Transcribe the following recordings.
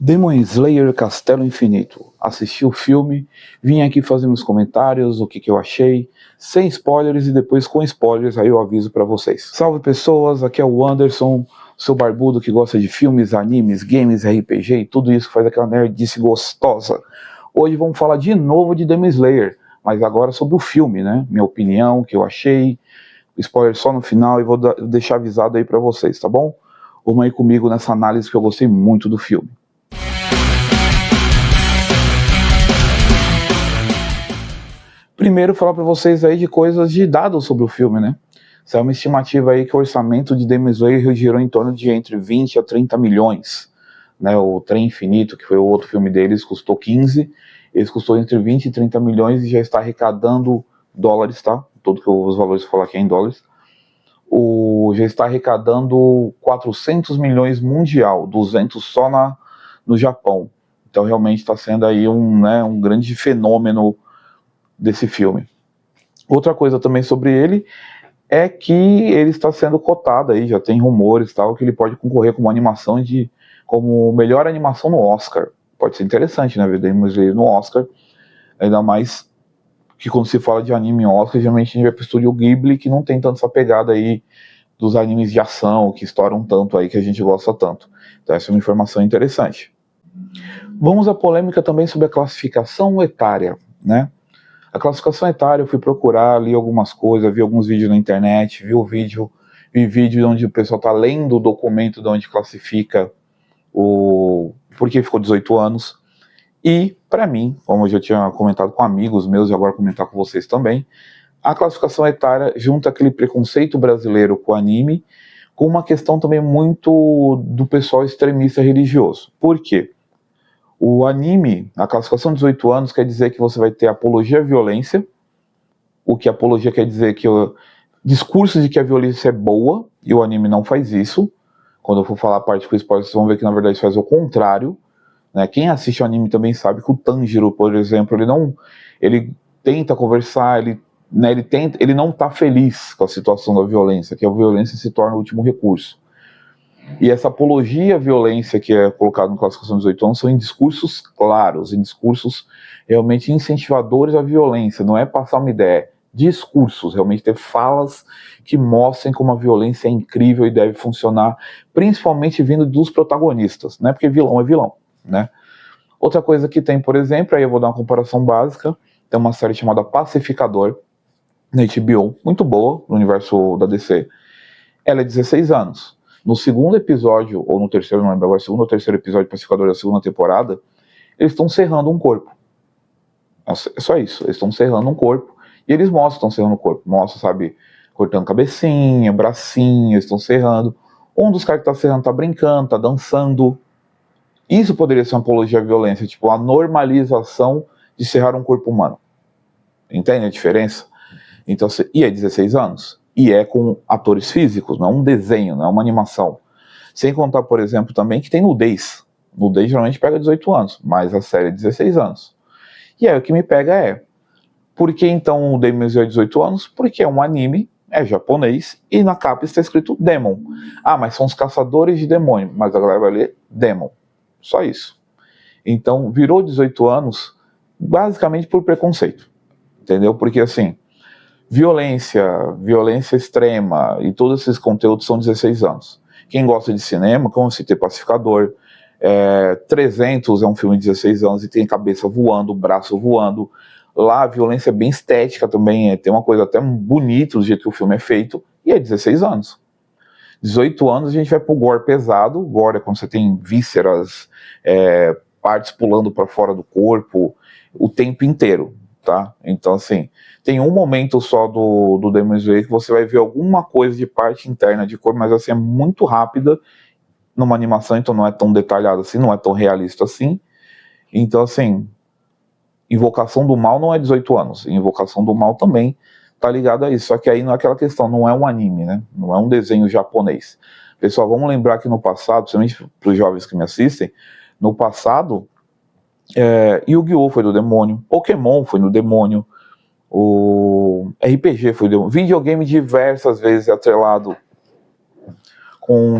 Demon Slayer Castelo Infinito. Assisti o filme, vim aqui fazer meus comentários, o que eu achei, sem spoilers e depois com spoilers, aí eu aviso pra vocês. Salve pessoas, aqui é o Anderson, seu barbudo que gosta de filmes, animes, games, RPG e tudo isso que faz aquela nerdice gostosa. Hoje vamos falar de novo de Demon Slayer, mas agora sobre o filme, né? Minha opinião, o que eu achei, spoiler só no final e vou deixar avisado aí pra vocês, tá bom? Vamos aí comigo nessa análise que eu gostei muito do filme. Primeiro, falar para vocês aí de coisas de dados sobre o filme, né? Isso é uma estimativa aí que o orçamento de Demon Slayer girou em torno de entre 20 a 30 milhões. Né? O Trem Infinito, que foi o outro filme deles, custou 15. Eles custou entre 20 e 30 milhões e já está arrecadando dólares, tá? Tudo que os valores falar aqui é em dólares. Já está arrecadando 400 milhões mundial, 200 só no Japão. Então realmente está sendo aí um grande fenômeno desse filme. Outra coisa também sobre ele é que ele está sendo cotado aí, já tem rumores tal, que ele pode concorrer como animação como melhor animação no Oscar. Pode ser interessante, né, ver Demon Slayer no Oscar, ainda mais que quando se fala de anime em Oscar, geralmente a gente vai pro Estúdio Ghibli, que não tem tanto essa pegada aí dos animes de ação, que estouram tanto aí, que a gente gosta tanto. Então essa é uma informação interessante. Vamos à polêmica também sobre a classificação etária, né? A classificação etária, eu fui procurar, li algumas coisas, vi alguns vídeos na internet, vi vídeo onde o pessoal está lendo o documento de onde classifica por que ficou 18 anos. E, para mim, como eu já tinha comentado com amigos meus e agora comentar com vocês também, a classificação etária junta aquele preconceito brasileiro com o anime, com uma questão também muito do pessoal extremista religioso. Por quê? O anime, a classificação de 18 anos quer dizer que você vai ter apologia à violência, o que apologia quer dizer que discurso de que a violência é boa, e o anime não faz isso. Quando eu for falar a parte com spoiler, vocês vão ver que na verdade faz o contrário. Né? Quem assiste o anime também sabe que o Tanjiro, por exemplo, ele tenta conversar, ele não está feliz com a situação da violência, que a violência se torna o último recurso. E essa apologia à violência que é colocada no classificação dos 18 anos são em discursos claros, em discursos realmente incentivadores à violência, não é passar uma ideia, discursos, realmente ter falas que mostrem como a violência é incrível e deve funcionar, principalmente vindo dos protagonistas, né? Porque vilão é vilão, né? Outra coisa que tem, por exemplo, aí eu vou dar uma comparação básica, tem uma série chamada Pacificador, na HBO, muito boa, no universo da DC, ela é 16 anos. No segundo episódio, ou no terceiro, não lembro agora, segundo ou terceiro episódio de Pacificador da segunda temporada, eles estão serrando um corpo. É só isso, eles estão serrando um corpo, e eles mostram que estão serrando o corpo. Mostram, sabe, cortando cabecinha, bracinho, eles estão serrando. Um dos caras que tá serrando tá brincando, tá dançando. Isso poderia ser uma apologia à violência, tipo, a normalização de serrar um corpo humano. Entende a diferença? Então, e é 16 anos? E é com atores físicos, não é um desenho, não é uma animação. Sem contar, por exemplo, também que tem nudez. Nudez geralmente pega 18 anos, mas a série é 16 anos. E aí o que me pega é, por que então o Demon Slayer é 18 anos? Porque é um anime, é japonês, e na capa está escrito Demon. Ah, mas são os caçadores de demônio, mas a galera vai ler Demon. Só isso. Então, virou 18 anos basicamente por preconceito. Entendeu? Porque assim, violência extrema e todos esses conteúdos são 16 anos. Quem gosta de cinema, como se ter Pacificador, 300 é um filme de 16 anos e tem cabeça voando, braço voando. Lá a violência é bem estética também, tem uma coisa até bonita do jeito que o filme é feito, e é 16 anos. 18 anos a gente vai pro gore pesado. Gore é quando você tem vísceras, partes pulando para fora do corpo o tempo inteiro. Tá? Então, assim, tem um momento só do Demon Slayer que você vai ver alguma coisa de parte interna de corpo, mas assim, é muito rápida numa animação, então não é tão detalhado assim, não é tão realista assim. Então, assim, Invocação do Mal não é 18 anos, Invocação do Mal também tá ligado a isso, só que aí não é aquela questão, não é um anime, né? Não é um desenho japonês. Pessoal, vamos lembrar que no passado, principalmente para os jovens que me assistem, no passado, Yu-Gi-Oh! Foi do demônio, Pokémon foi do demônio, o RPG foi do demônio, videogame diversas vezes atrelado com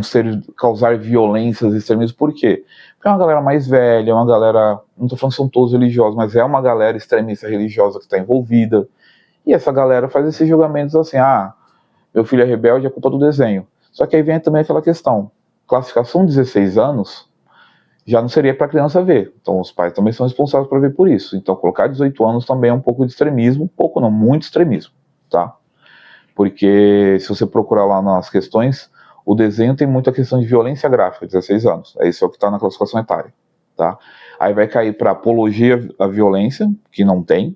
causar violências extremistas. Por quê? Porque é uma galera mais velha, é uma galera, não estou falando que são todos religiosos, mas é uma galera extremista religiosa que está envolvida, e essa galera faz esses julgamentos assim, meu filho é rebelde, é culpa do desenho. Só que aí vem também aquela questão, classificação 16 anos já não seria para a criança ver, então os pais também são responsáveis por ver por isso, então colocar 18 anos também é um pouco de extremismo, pouco não, muito extremismo, tá? Porque se você procurar lá nas questões, o desenho tem muita questão de violência gráfica, 16 anos, esse é o que está na classificação etária, tá? Aí vai cair para apologia à violência, que não tem,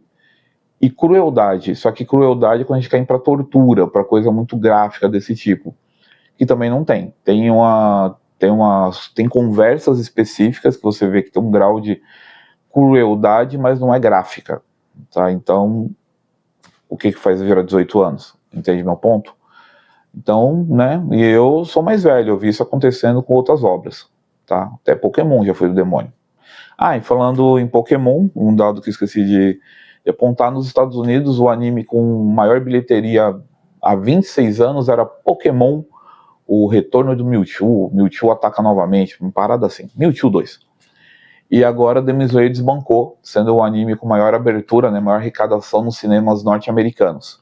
e crueldade, só que crueldade é quando a gente cai para tortura, para coisa muito gráfica desse tipo, que também não tem. Tem conversas específicas que você vê que tem um grau de crueldade, mas não é gráfica, tá? Então, o que faz virar 18 anos? Entende meu ponto? Então, né, e eu sou mais velho, eu vi isso acontecendo com outras obras, tá? Até Pokémon já foi do demônio. E falando em Pokémon, um dado que esqueci de apontar, nos Estados Unidos, o anime com maior bilheteria há 26 anos era Pokémon, o retorno do Mewtwo. Mewtwo ataca novamente, uma parada assim, Mewtwo 2. E agora Demon Slayer desbancou, sendo o anime com maior abertura, né, maior arrecadação nos cinemas norte-americanos.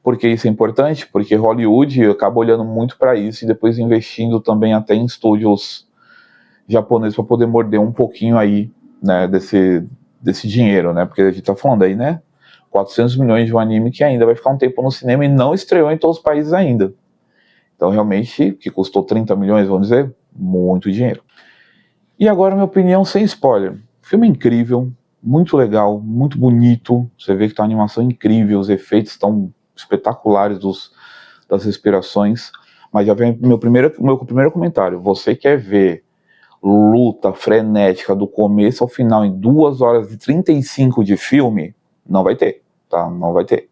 Por que isso é importante? Porque Hollywood acaba olhando muito para isso e depois investindo também até em estúdios japoneses para poder morder um pouquinho aí, né, desse dinheiro, né? Porque a gente tá falando aí, né, 400 milhões de um anime que ainda vai ficar um tempo no cinema e não estreou em todos os países ainda. Então, realmente, que custou 30 milhões, vamos dizer, muito dinheiro. E agora, minha opinião, sem spoiler. Filme incrível, muito legal, muito bonito. Você vê que tá uma animação incrível, os efeitos estão espetaculares das respirações. Mas já vem meu primeiro comentário. Você quer ver luta frenética do começo ao final em 2 horas e 35 de filme? Não vai ter, tá? Não vai ter.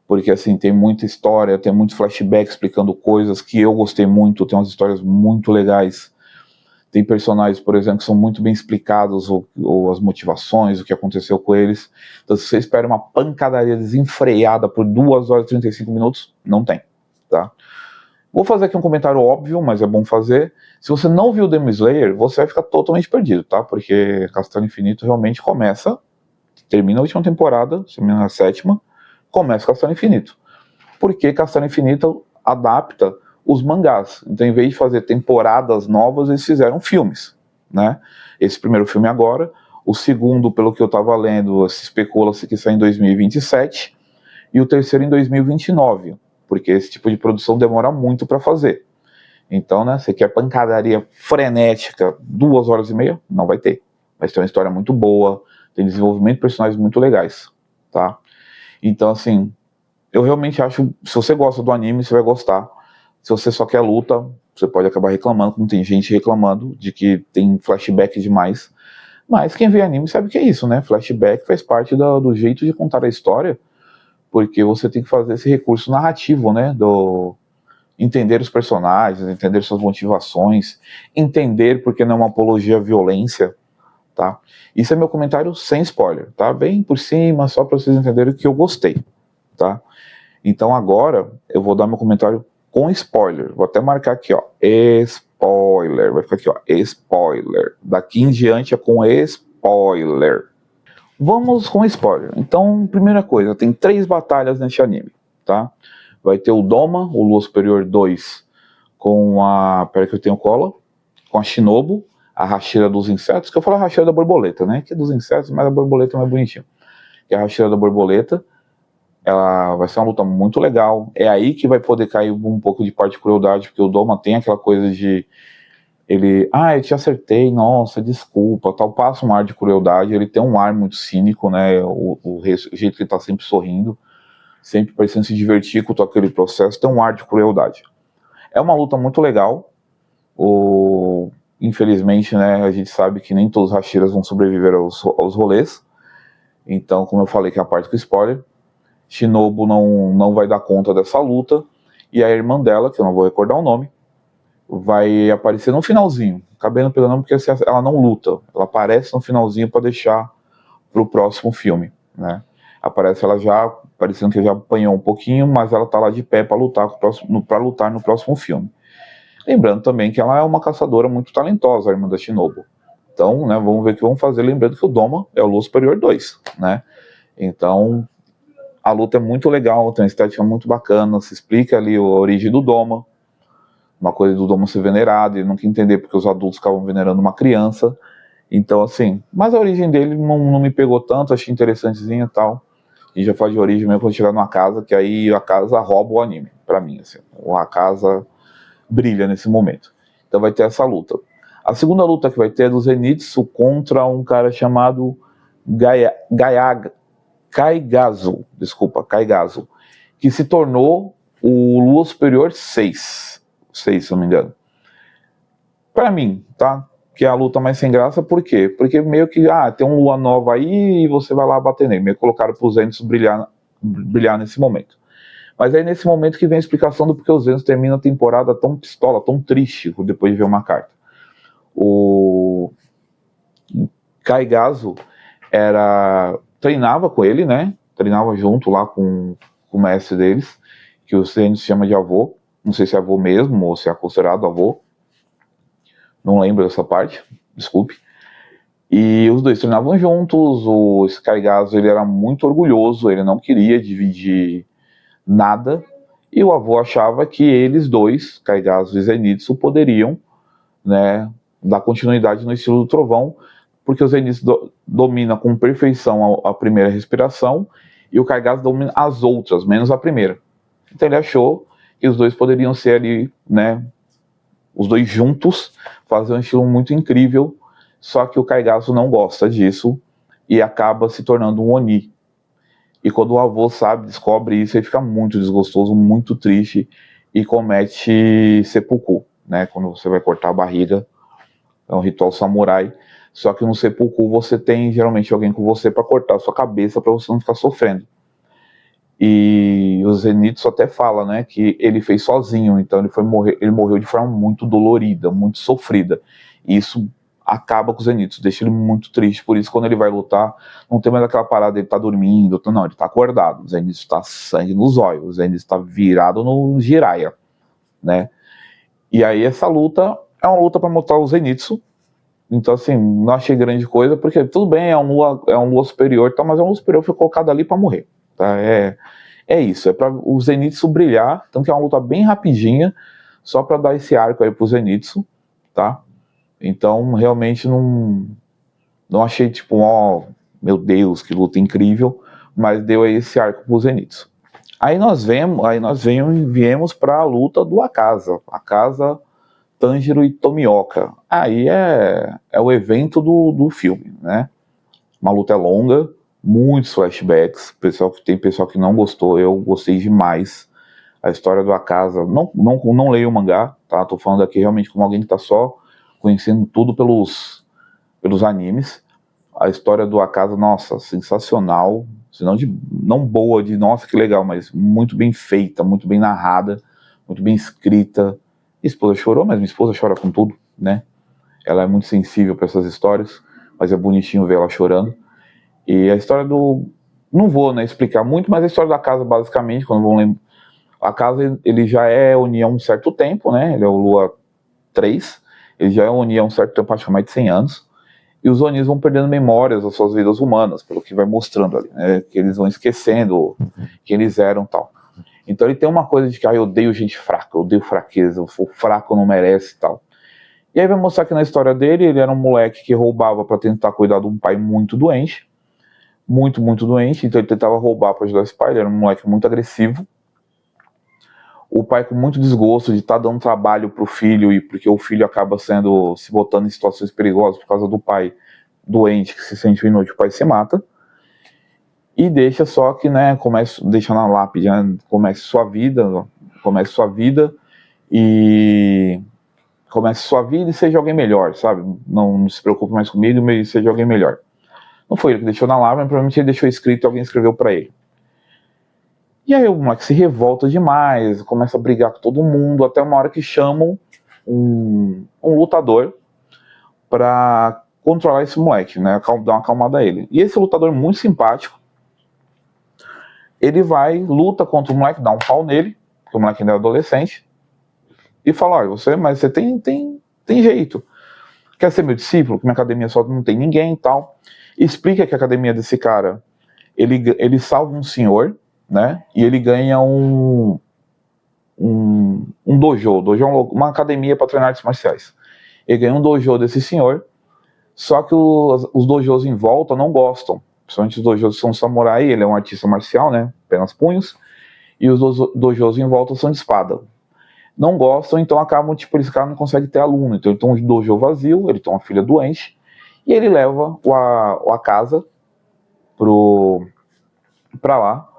Porque, assim, tem muita história, tem muito flashback explicando coisas que eu gostei muito, tem umas histórias muito legais. Tem personagens, por exemplo, que são muito bem explicados, ou as motivações, o que aconteceu com eles. Então, se você espera uma pancadaria desenfreada por 2 horas e 35 minutos, não tem, tá? Vou fazer aqui um comentário óbvio, mas é bom fazer. Se você não viu Demon Slayer, você vai ficar totalmente perdido, tá? Porque Castelo Infinito realmente termina a última temporada, termina a 7ª, começa Castelo Infinito. Porque Castelo Infinito adapta os mangás. Então, em vez de fazer temporadas novas, eles fizeram filmes, né? Esse primeiro filme agora, o segundo, pelo que eu estava lendo, se especula-se que sai em 2027, e o terceiro em 2029, porque esse tipo de produção demora muito para fazer. Então, né, você quer pancadaria frenética, 2 horas e meia? Não vai ter. Mas tem uma história muito boa, tem desenvolvimento de personagens muito legais, tá? Então, assim, eu realmente acho, se você gosta do anime, você vai gostar. Se você só quer luta, você pode acabar reclamando, como tem gente reclamando de que tem flashback demais. Mas quem vê anime sabe que é isso, né? Flashback faz parte do jeito de contar a história, porque você tem que fazer esse recurso narrativo, né? Entender os personagens, entender suas motivações, entender porque não é uma apologia à violência, tá? Isso é meu comentário sem spoiler, tá? Bem por cima, só para vocês entenderem que eu gostei, tá? Então agora eu vou dar meu comentário com spoiler. Vou até marcar aqui, ó, spoiler. Vai ficar aqui, ó, spoiler. Daqui em diante é com spoiler. Vamos com spoiler. Então, primeira coisa, tem 3 batalhas nesse anime, tá? Vai ter o Doma, o Lua Superior 2, com a... Peraí que eu tenho cola. Com a Shinobu, a Hashira dos insetos, que eu falo a Hashira da borboleta, né? Que é dos insetos, mas a borboleta é mais bonitinha. Que é a Hashira da borboleta. Ela vai ser uma luta muito legal. É aí que vai poder cair um pouco de parte de crueldade, porque o Doma tem aquela coisa de ele, eu te acertei, nossa, desculpa, tal, passa um ar de crueldade, ele tem um ar muito cínico, né, o jeito que ele tá sempre sorrindo, sempre parecendo se divertir com todo aquele processo, tem um ar de crueldade. É uma luta muito legal, infelizmente, né, a gente sabe que nem todos os Hashiras vão sobreviver aos rolês, então, como eu falei que é a parte com spoiler, Shinobu não vai dar conta dessa luta, e a irmã dela, que eu não vou recordar o nome, vai aparecer no finalzinho. Acabei não pegando porque ela não luta, ela aparece no finalzinho para deixar pro próximo filme, né? Aparece ela já, parecendo que já apanhou um pouquinho, mas ela tá lá de pé para lutar no próximo filme. Lembrando também que ela é uma caçadora muito talentosa, a irmã da Shinobu. Então, né, vamos ver o que vão fazer, lembrando que o Doma é o Lua Superior 2, né? Então, a luta é muito legal, tem uma estética muito bacana, se explica ali a origem do Doma, uma coisa do Doma ser venerado, ele nunca entender porque os adultos ficavam venerando uma criança. Então, assim, mas a origem dele não me pegou tanto, achei interessantezinha e tal. E já fala de origem mesmo quando chegar numa casa, que aí a casa rouba o anime, pra mim, assim. A casa brilha nesse momento. Então vai ter essa luta. A segunda luta que vai ter é do Zenitsu contra um cara chamado Kaigazu, que se tornou o Lua Superior 6, se não me engano. Pra mim, tá? Que é a luta mais sem graça, por quê? Porque meio que, tem um Lua nova aí e você vai lá bater nele. Meio que colocaram pro Zenitsu brilhar nesse momento. Mas aí nesse momento que vem a explicação do porquê o Zenitsu termina a temporada tão pistola, tão triste, depois de ver uma carta. O Kaigazu treinava com ele, né? Treinava junto lá com o mestre deles, que o Zenitsu chama de avô. Não sei se é avô mesmo ou se é considerado avô. Não lembro dessa parte, desculpe. E os dois treinavam juntos. O Kaigazu, ele era muito orgulhoso, ele não queria dividir nada, e o avô achava que eles dois, Kaigazu e Zenitsu, poderiam, né, dar continuidade no estilo do trovão, porque o Zenitsu domina com perfeição a primeira respiração, e o Kaigazu domina as outras, menos a primeira. Então ele achou que os dois poderiam ser ali, né, os dois juntos, fazer um estilo muito incrível, só que o Kaigazu não gosta disso, e acaba se tornando um Oni. E quando o avô descobre isso, ele fica muito desgostoso, muito triste e comete seppuku, né? Quando você vai cortar a barriga, é um ritual samurai. Só que no seppuku você tem geralmente alguém com você para cortar a sua cabeça para você não ficar sofrendo. E o Zenitsu até fala, né, que ele fez sozinho, então ele morreu de forma muito dolorida, muito sofrida. E isso acaba com o Zenitsu, deixa ele muito triste. Por isso, quando ele vai lutar, não tem mais aquela parada, ele tá dormindo, não, ele tá acordado. O Zenitsu tá sangue nos olhos, o Zenitsu tá virado no Jiraiya, né? E aí essa luta é uma luta para mostrar o Zenitsu. Então, assim, não achei grande coisa, porque tudo bem, é um Lua superior, tá, mas é um Lua superior que foi colocado ali para morrer. Tá? É isso, é para o Zenitsu brilhar, tanto que é uma luta bem rapidinha, só para dar esse arco aí pro Zenitsu, tá? Então, realmente não achei tipo, meu Deus, que luta incrível, mas deu aí esse arco pro Zenitsu. Aí nós viemos para a luta do Akaza Tanjiro e Tomioka. Aí é o evento do filme, né? Uma luta longa, muitos flashbacks, tem pessoal que não gostou, eu gostei demais. A história do Akaza, não leio o mangá, tá? Tô falando aqui realmente como alguém que tá só conhecendo tudo pelos animes. A história do Akaza, nossa, sensacional, não boa de nossa, que legal, mas muito bem feita, muito bem narrada, muito bem escrita. Minha esposa chorou, mas minha esposa chora com tudo, né? Ela é muito sensível para essas histórias, mas é bonitinho ver ela chorando. E a história não vou, né, explicar muito, mas a história da casa, basicamente, quando vão lembrar, a casa, ele já é União há um certo tempo, né? Ele é o Lua 3, ele já é União há um certo tempo, acho que mais de 100 anos. E os Onis vão perdendo memórias das suas vidas humanas, pelo que vai mostrando ali, né? Que eles vão esquecendo quem eles eram e tal. Então ele tem uma coisa de que eu odeio gente fraca, eu odeio fraqueza, o fraco não merece e tal. E aí vai mostrar que na história dele, ele era um moleque que roubava para tentar cuidar de um pai muito doente, muito doente, então ele tentava roubar para ajudar esse pai, ele era um moleque muito agressivo. O pai com muito desgosto de estar dando trabalho pro filho, e porque o filho acaba se botando em situações perigosas por causa do pai doente, que se sente inútil, o pai se mata. E deixa só que, né, deixa na lápide, né, comece sua vida e seja alguém melhor, sabe? Não se preocupe mais comigo, mas seja alguém melhor. Não foi ele que deixou na lápide, provavelmente ele deixou escrito e alguém escreveu para ele. E aí o moleque se revolta demais, começa a brigar com todo mundo, até uma hora que chamam um lutador para controlar esse moleque, né, dar uma acalmada a ele. E esse lutador muito simpático, ele luta contra o moleque, dá um pau nele, porque o moleque ainda é adolescente, e fala, olha, mas você tem jeito. Quer ser meu discípulo? Que minha academia só não tem ninguém e tal. Explica que a academia desse cara, ele salva um senhor, né? E ele ganha um dojo. Dojo é uma academia para treinar artes marciais. Ele ganha um dojo desse senhor, só que os dojos em volta não gostam. Principalmente os dojos são samurai, ele é um artista marcial, né? Apenas punhos. E os dojos em volta são de espada. Não gostam, então acabam, tipo, esse cara não consegue ter aluno. Então ele tem um dojo vazio, ele tem uma filha doente, e ele leva o Akaza pra lá,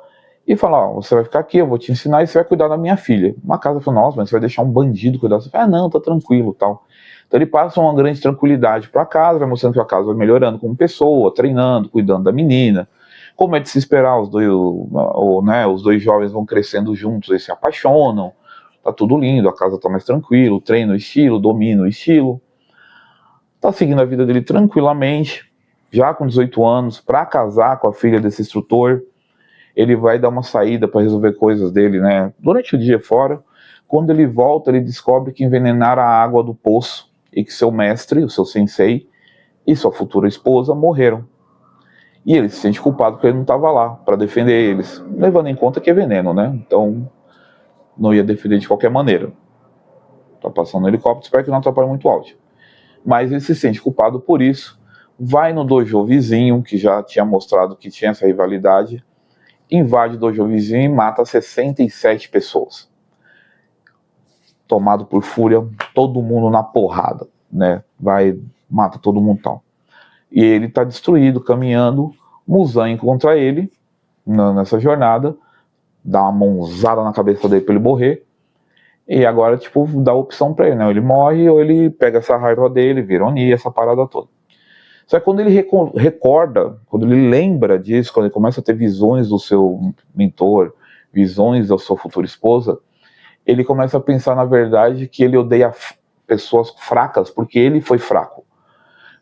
e fala, ó, você vai ficar aqui, eu vou te ensinar e você vai cuidar da minha filha. Uma casa fala, nossa, mas você vai deixar um bandido cuidar? Você fala, não, tá tranquilo, tal. Então ele passa uma grande tranquilidade pra casa, vai mostrando que a casa vai melhorando como pessoa, treinando, cuidando da menina. Como é de se esperar, os dois jovens vão crescendo juntos, eles se apaixonam, tá tudo lindo, a casa tá mais tranquilo, treina o estilo, domina o estilo. Tá seguindo a vida dele tranquilamente, já com 18 anos, pra casar com a filha desse instrutor. Ele vai dar uma saída para resolver coisas dele, né? Durante o dia fora, quando ele volta, ele descobre que envenenaram a água do poço e que seu mestre, o seu sensei e sua futura esposa morreram. E ele se sente culpado porque ele não estava lá para defender eles, levando em conta que é veneno, né? Então não ia defender de qualquer maneira. Tá passando no helicóptero, espero que não atrapalhe muito o áudio. Mas ele se sente culpado por isso, vai no dojo vizinho, que já tinha mostrado que tinha essa rivalidade, invade o dojo vizinho e mata 67 pessoas. Tomado por fúria, todo mundo na porrada, né? Mata todo mundo tal. E ele tá destruído, caminhando. Muzan encontra ele nessa jornada, dá uma mãozada na cabeça dele pra ele morrer. E agora, tipo, dá a opção pra ele, né? Ele morre ou ele pega essa raiva dele, vira Oni, essa parada toda. Só que quando ele recorda, quando ele lembra disso, quando ele começa a ter visões do seu mentor, visões da sua futura esposa, ele começa a pensar, na verdade, que ele odeia pessoas fracas, porque ele foi fraco.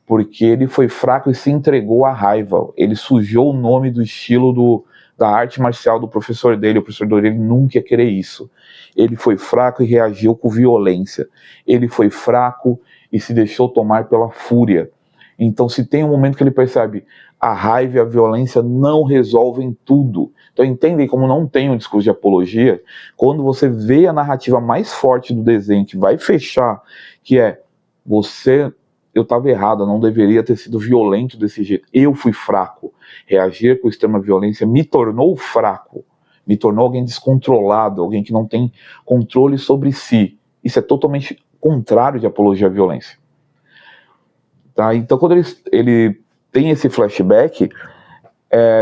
Porque ele foi fraco e se entregou à raiva. Ele sujou o nome do estilo da arte marcial do professor dele. O professor dele nunca ia querer isso. Ele foi fraco e reagiu com violência. Ele foi fraco e se deixou tomar pela fúria. Então, se tem um momento que ele percebe a raiva e a violência não resolvem tudo. Então, entendem como não tem um discurso de apologia, quando você vê a narrativa mais forte do desenho, que vai fechar, que é, eu estava errado, eu não deveria ter sido violento desse jeito, eu fui fraco. Reagir com extrema violência me tornou fraco, me tornou alguém descontrolado, alguém que não tem controle sobre si. Isso é totalmente contrário de apologia à violência. Tá? Então, quando ele tem esse flashback,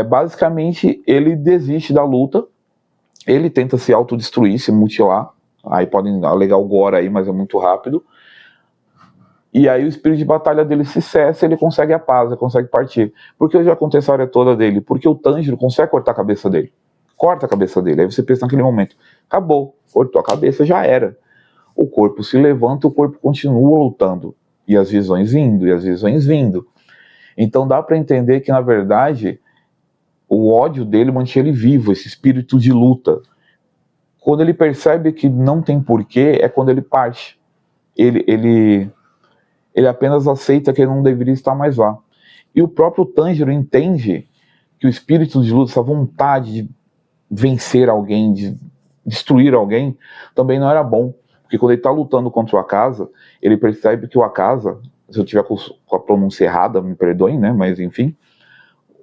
basicamente ele desiste da luta, ele tenta se autodestruir, se mutilar, aí podem alegar o gore aí, mas é muito rápido, e aí o espírito de batalha dele se cessa, ele consegue a paz, ele consegue partir. Por que eu já contei essa área toda dele? Porque o Tanjiro consegue cortar a cabeça dele, corta a cabeça dele, aí você pensa naquele momento, acabou, cortou a cabeça, já era. O corpo se levanta, o corpo continua lutando, e as visões indo, e as visões vindo. Então dá para entender que, na verdade, o ódio dele mantinha ele vivo, esse espírito de luta. Quando ele percebe que não tem porquê, é quando ele parte. Ele apenas aceita que ele não deveria estar mais lá. E o próprio Tanjiro entende que o espírito de luta, essa vontade de vencer alguém, de destruir alguém, também não era bom. Porque quando ele está lutando contra o Akaza, ele percebe que o Akaza, se eu tiver com a pronúncia errada, me perdoem, né? Mas enfim,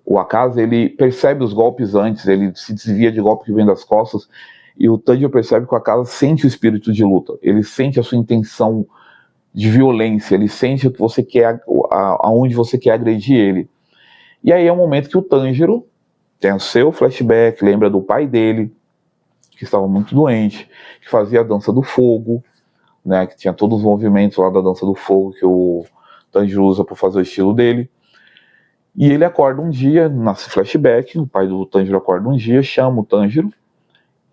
o Akaza, ele percebe os golpes antes, ele se desvia de golpe que vem das costas, e o Tanjiro percebe que o Akaza sente o espírito de luta, ele sente a sua intenção de violência, ele sente o que você quer, aonde você quer agredir ele. E aí é o momento que o Tanjiro tem o seu flashback, lembra do pai dele, que estava muito doente, que fazia a dança do fogo, né, que tinha todos os movimentos lá da dança do fogo que o Tanjiro usa para fazer o estilo dele. E ele acorda um dia, nasce flashback, o pai do Tanjiro acorda um dia, chama o Tanjiro,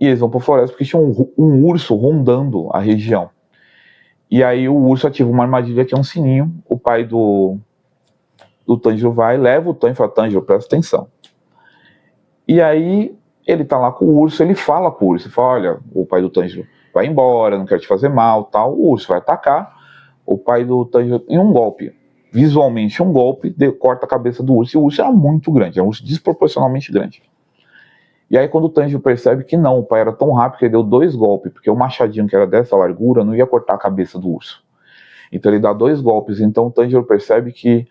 e eles vão para a floresta porque tinha um urso rondando a região. E aí o urso ativa uma armadilha que é um sininho, o pai do Tanjiro vai, leva o Tanjiro e fala, Tanjiro, presta atenção. E aí ele tá lá com o urso, ele fala com o urso, fala, olha, o pai do Tanjiro, vai embora, não quero te fazer mal, tal. O urso vai atacar o pai do Tanjiro em um golpe. Visualmente um golpe, corta a cabeça do urso, e o urso era muito grande, é um urso desproporcionalmente grande. E aí quando o Tanjiro percebe que não, o pai era tão rápido que ele deu 2 golpes, porque o machadinho que era dessa largura não ia cortar a cabeça do urso. Então ele dá 2 golpes, então o Tanjiro percebe que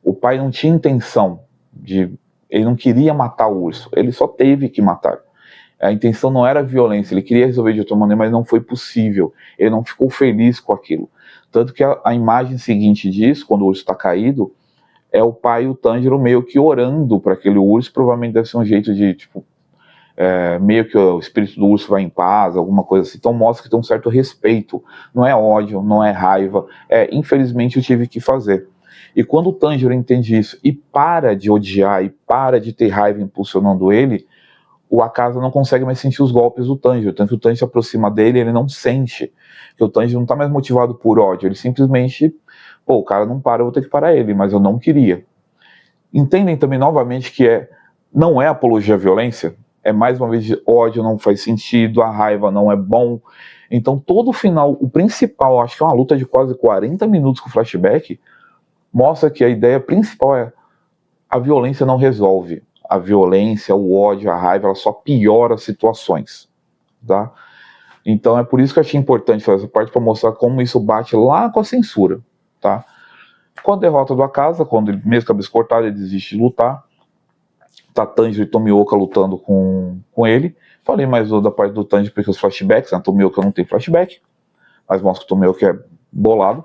o pai não tinha intenção ele não queria matar o urso, ele só teve que matar. A intenção não era violência, ele queria resolver de outra maneira, mas não foi possível, ele não ficou feliz com aquilo. Tanto que a imagem seguinte disso, quando o urso está caído, é o pai e o Tanjiro meio que orando para aquele urso, provavelmente deve ser um jeito de, tipo, meio que o espírito do urso vai em paz, alguma coisa assim. Então mostra que tem um certo respeito, não é ódio, não é raiva, infelizmente eu tive que fazer. E quando o Tanjiro entende isso e para de odiar e para de ter raiva impulsionando ele, o Akaza não consegue mais sentir os golpes do Tanjiro, tanto que o Tanjiro se aproxima dele, ele não sente, que o Tanjiro não está mais motivado por ódio, ele simplesmente, pô, o cara não para, eu vou ter que parar ele, mas eu não queria. Entendem também novamente que não é apologia à violência, é mais uma vez ódio não faz sentido, a raiva não é bom. Então todo o final, o principal, acho que é uma luta de quase 40 minutos com flashback, mostra que a ideia principal é a violência não resolve. A violência, o ódio, a raiva, ela só piora as situações, tá? Então é por isso que eu achei importante fazer essa parte, para mostrar como isso bate lá com a censura, tá? Com a derrota do Akaza, quando ele, mesmo cabeça cortada, ele desiste de lutar, tá Tanjiro e Tomioka lutando com ele. Falei mais da parte do Tanjiro porque os flashbacks, né? Tomioka não tem flashback, mas mostra que o Tomioka é bolado.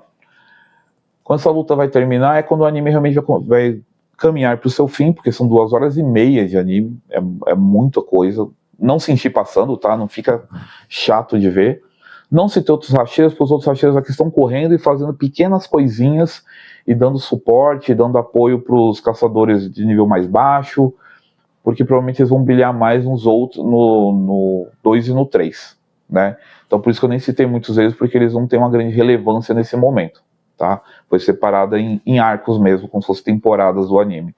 Quando essa luta vai terminar é quando o anime realmente vai caminhar para o seu fim, porque são 2h30 de anime, é muita coisa. Não senti passando, tá? Não fica chato de ver. Não citei outros racheiros, porque os outros racheiros aqui estão correndo e fazendo pequenas coisinhas e dando suporte, dando apoio para os caçadores de nível mais baixo, porque provavelmente eles vão brilhar mais nos outros, no 2 e no 3, né? Então por isso que eu nem citei muitos deles, porque eles não têm uma grande relevância nesse momento, tá? Foi separada em arcos mesmo, como se fossem temporadas do anime.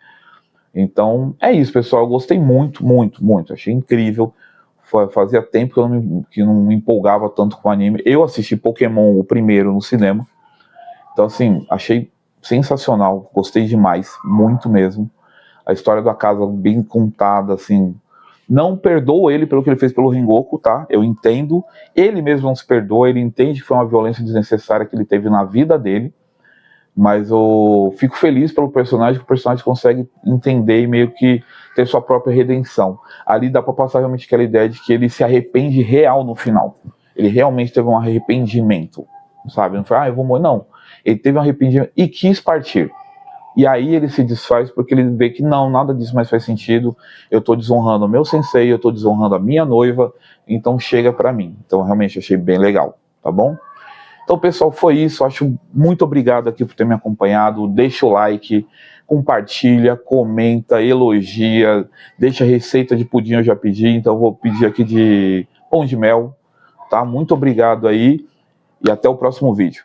Então é isso, pessoal, eu gostei muito, muito, muito, achei incrível. Fazia tempo que eu não me empolgava tanto com o anime. Eu assisti Pokémon, o primeiro, no cinema, então assim, achei sensacional, gostei demais, muito mesmo. A história do Akaza bem contada, assim. Não perdoo ele pelo que ele fez pelo Rengoku, tá? Eu entendo. Ele mesmo não se perdoa, ele entende que foi uma violência desnecessária que ele teve na vida dele. Mas eu fico feliz pelo personagem, que o personagem consegue entender e meio que ter sua própria redenção. Ali dá pra passar realmente aquela ideia de que ele se arrepende real no final. Ele realmente teve um arrependimento, sabe? Não foi, eu vou morrer, não. Ele teve um arrependimento e quis partir. E aí ele se desfaz porque ele vê que não, nada disso mais faz sentido, eu tô desonrando o meu sensei, eu tô desonrando a minha noiva, então chega pra mim. Então realmente achei bem legal, tá bom? Então pessoal, foi isso, acho muito obrigado aqui por ter me acompanhado, deixa o like, compartilha, comenta, elogia, deixa a receita de pudim, eu já pedi, então eu vou pedir aqui de pão de mel, tá? Muito obrigado aí e até o próximo vídeo.